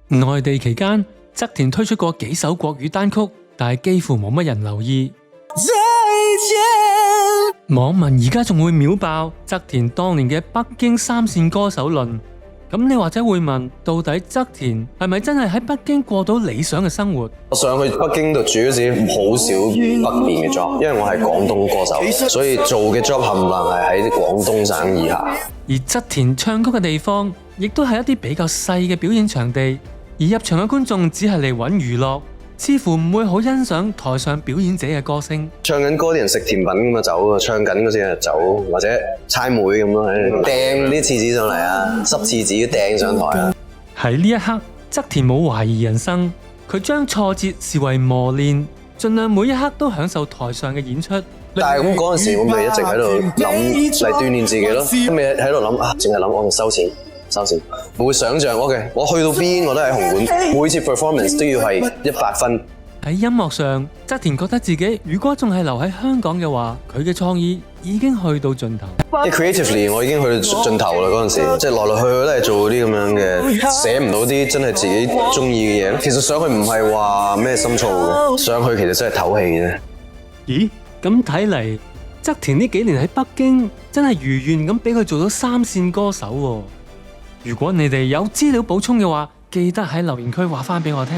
內地期間，側田推出過幾首國語單曲，但係幾乎冇乜人留意。網民而家仲會秒爆側田當年嘅北京三線歌手論。咁你或者會問，到底側田係咪真係喺北京過到理想嘅生活？我上去北京度住嗰時，好少北面嘅 job，因為我係廣東歌手，所以做嘅 job 冚唪唥係喺廣東省以下。而側田唱曲嘅地方，亦都係一啲比較細嘅表演場地，而入場嘅觀眾只係嚟揾娛樂，似乎唔會好欣賞台上表演者嘅歌聲。唱緊歌啲人食甜品咁啊走，唱緊嗰時就走，或者猜妹咁咯，掟啲廁紙上嚟啊，濕廁紙掟上台啊。喺呢一刻，側田冇懷疑人生，佢將挫折視為磨練，盡量每一刻都享受台上嘅演出。但係咁嗰陣時，我咪一直喺度諗嚟鍛鍊自己咯，咁咪喺度諗啊，淨係諗我收錢。會想像我去到邊我都喺紅館，每次 performance 都要係100分。喺音樂上，側田覺得自己如果仲係留喺香港嘅話，佢嘅創意已經去到盡頭。Creatively 我已經去到盡頭啦，嗰陣時即係來來去去都係做啲咁樣嘅，寫唔到啲真係自己中意嘅嘢。其實上去唔係話咩心燥嘅，上去其實真係唞氣啫。咦？咁睇嚟，側田呢幾年喺北京真係如願咁俾佢做到三線歌手喎。如果你哋有資料補充嘅話，記得喺留言區話返俾我聽。